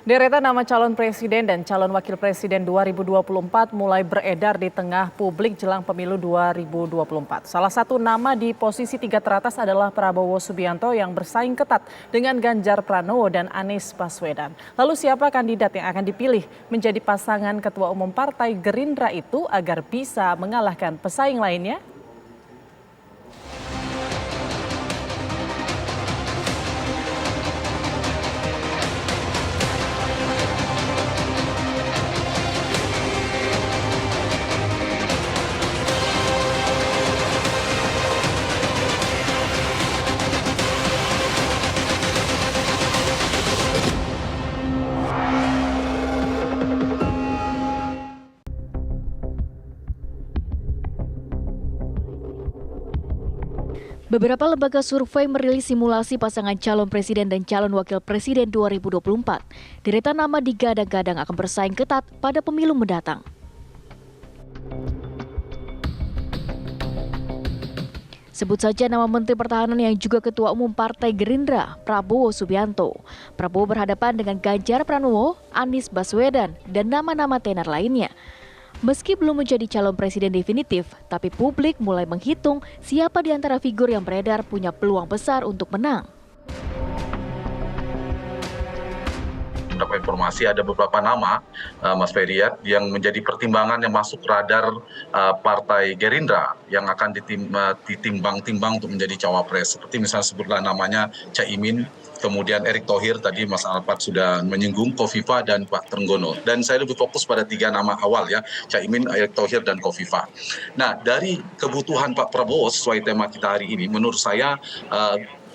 Deretan nama calon presiden dan calon wakil presiden 2024 mulai beredar di tengah publik jelang pemilu 2024. Salah satu nama di posisi 3 teratas adalah Prabowo Subianto yang bersaing ketat dengan Ganjar Pranowo dan Anies Baswedan. Lalu siapa kandidat yang akan dipilih menjadi pasangan Ketua Umum Partai Gerindra itu agar bisa mengalahkan pesaing lainnya? Beberapa lembaga survei merilis simulasi pasangan calon presiden dan calon wakil presiden 2024. Deretan nama digadang-gadang akan bersaing ketat pada pemilu mendatang. Sebut saja nama Menteri Pertahanan yang juga Ketua Umum Partai Gerindra, Prabowo Subianto. Prabowo berhadapan dengan Ganjar Pranowo, Anies Baswedan, dan nama-nama tenar lainnya. Meski belum menjadi calon presiden definitif, tapi publik mulai menghitung siapa di antara figur yang beredar punya peluang besar untuk menang. Mendapat informasi ada beberapa nama, Mas Ferry, yang menjadi pertimbangan yang masuk radar Partai Gerindra yang akan ditimbang-timbang untuk menjadi cawapres. Seperti misalnya sebutlah namanya Caimin, kemudian Erick Thohir, tadi Mas Alphard sudah menyinggung, Kofifa dan Pak Trenggono. Dan saya lebih fokus pada 3 nama awal ya, Caimin, Erick Thohir, dan Kofifa. Nah, dari kebutuhan Pak Prabowo sesuai tema kita hari ini, menurut saya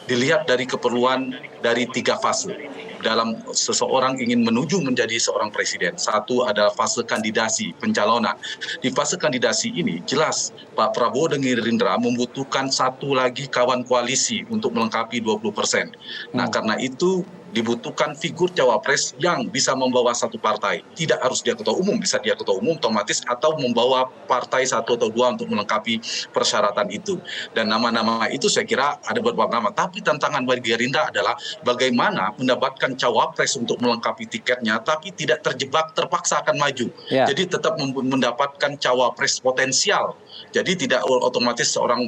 dilihat dari keperluan dari 3 fase dalam seseorang ingin menuju menjadi seorang presiden. Satu adalah fase kandidasi, pencalonan. Di fase kandidasi ini jelas Pak Prabowo dan Gerindra membutuhkan satu lagi kawan koalisi untuk melengkapi 20%. Nah, karena itu dibutuhkan figur cawapres yang bisa membawa satu partai. Tidak harus dia ketua umum, bisa dia ketua umum otomatis atau membawa partai 1 atau 2 untuk melengkapi persyaratan itu. Dan nama-nama itu saya kira ada beberapa nama. Tapi tantangan bagi Gerindra adalah bagaimana mendapatkan cawapres untuk melengkapi tiketnya, tapi tidak terjebak terpaksa akan maju. Jadi tetap mendapatkan cawapres potensial. Jadi tidak otomatis seorang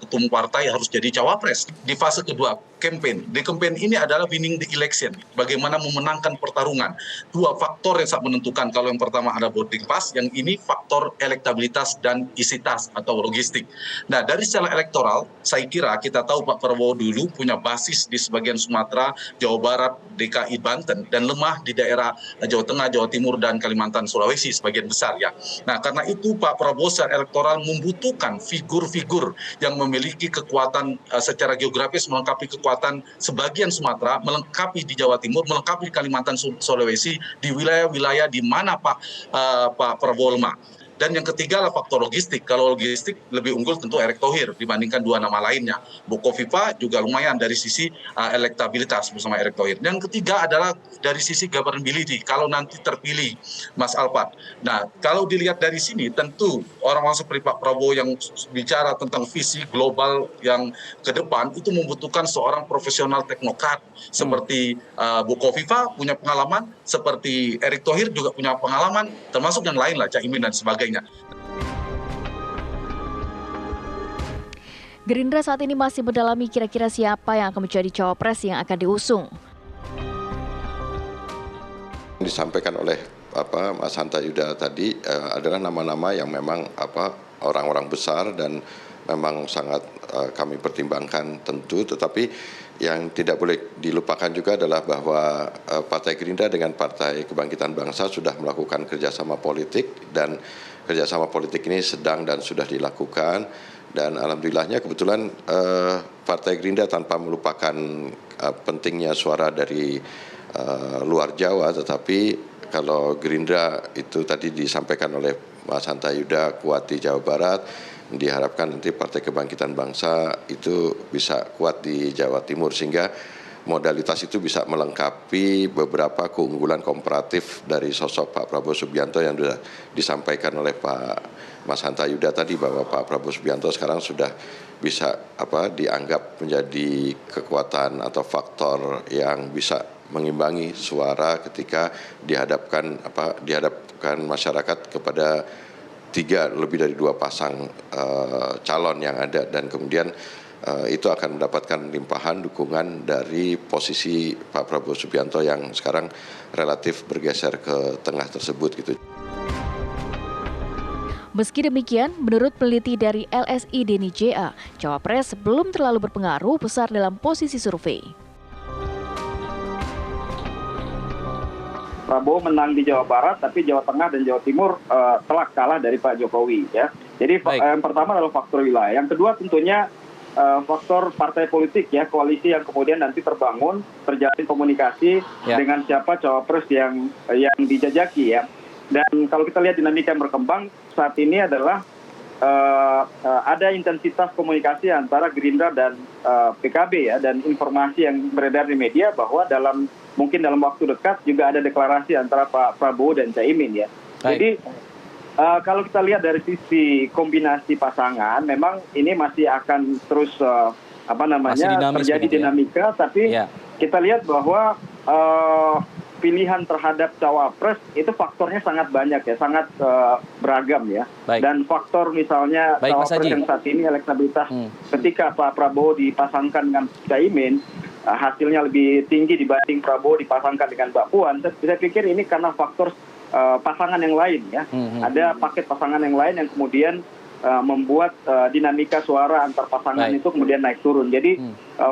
ketua umum partai harus jadi cawapres. Di fase kedua, campaign. Di campaign ini adalah winning the election. Bagaimana memenangkan pertarungan. 2 faktor yang sangat menentukan. Kalau yang pertama ada boarding pass, yang ini faktor elektabilitas dan isi tas atau logistik. Nah, dari secara elektoral, saya kira kita tahu Pak Prabowo dulu punya basis di sebagian Sumatera, Jawa Barat, DKI, Banten, dan lemah di daerah Jawa Tengah, Jawa Timur, dan Kalimantan, Sulawesi sebagian besar ya. Nah, karena itu Pak Prabowo secara elektoral membutuhkan figur-figur yang memiliki kekuatan secara geografis, melengkapi kekuatan sebagian Sumatera, melengkapi di Jawa Timur, melengkapi di Kalimantan, Sulawesi, di wilayah-wilayah di mana Pak Prabowo lemah. Dan yang ketiga adalah faktor logistik. Kalau logistik lebih unggul tentu Erick Thohir dibandingkan 2 nama lainnya. Bu Kofifa juga lumayan dari sisi elektabilitas bersama Erick Thohir. Yang ketiga adalah dari sisi governability. Kalau nanti terpilih Mas Alphard. Nah, kalau dilihat dari sini tentu orang-orang seperti Pak Prabowo yang bicara tentang visi global yang ke depan itu membutuhkan seorang profesional teknokrat seperti Bu Kofifa punya pengalaman, seperti Erick Thohir juga punya pengalaman, termasuk yang lain lah, Caimin dan sebagainya. Gerindra saat ini masih mendalami kira-kira siapa yang akan menjadi cawapres yang akan diusung. Disampaikan oleh Mas Hanta Yuda tadi adalah nama-nama yang memang orang-orang besar dan memang sangat kami pertimbangkan tentu, tetapi yang tidak boleh dilupakan juga adalah bahwa Partai Gerindra dengan Partai Kebangkitan Bangsa sudah melakukan kerjasama politik, dan kerjasama politik ini sedang dan sudah dilakukan, dan alhamdulillahnya kebetulan Partai Gerindra tanpa melupakan pentingnya suara dari luar Jawa, tetapi kalau Gerindra itu tadi disampaikan oleh Mas Hanta Yuda kuat di Jawa Barat, diharapkan nanti Partai Kebangkitan Bangsa itu bisa kuat di Jawa Timur, sehingga modalitas itu bisa melengkapi beberapa keunggulan komparatif dari sosok Pak Prabowo Subianto yang sudah disampaikan oleh Pak Mas Hanta Yuda tadi, bahwa Pak Prabowo Subianto sekarang sudah bisa dianggap menjadi kekuatan atau faktor yang bisa mengimbangi suara ketika dihadapkan masyarakat kepada lebih dari 2 pasang calon yang ada, dan kemudian itu akan mendapatkan limpahan dukungan dari posisi Pak Prabowo Subianto yang sekarang relatif bergeser ke tengah tersebut gitu. Meski demikian, menurut peneliti dari LSI Denny JA, Cawapres belum terlalu berpengaruh besar dalam posisi survei. Prabowo menang di Jawa Barat, tapi Jawa Tengah dan Jawa Timur telak kalah dari Pak Jokowi. Ya. Jadi yang pertama adalah faktor wilayah. Yang kedua tentunya faktor partai politik, ya, koalisi yang kemudian nanti terbangun, terjalin komunikasi dengan siapa cawapres yang dijajaki, ya. Dan kalau kita lihat dinamika yang berkembang saat ini adalah ada intensitas komunikasi antara Gerindra dan PKB, ya, dan informasi yang beredar di media bahwa mungkin dalam waktu dekat juga ada deklarasi antara Pak Prabowo dan Caimin, ya. Jadi kalau kita lihat dari sisi kombinasi pasangan, memang ini masih akan terus terjadi dinamika, tapi kita lihat bahwa pilihan terhadap cawapres itu faktornya sangat banyak, ya, sangat beragam, ya. Dan faktor misalnya cawapres yang saat ini elektabilitas ketika Pak Prabowo dipasangkan dengan Caimin hasilnya lebih tinggi dibanding Prabowo dipasangkan dengan Mbak Puan. Saya pikir ini karena faktor pasangan yang lain, ya. Ada paket pasangan yang lain yang kemudian membuat dinamika suara antar pasangan itu kemudian naik turun. Jadi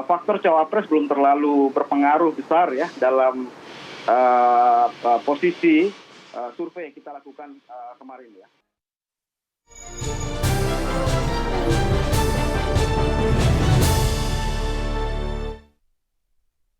faktor cawapres belum terlalu berpengaruh besar, ya, dalam posisi survei yang kita lakukan kemarin, ya.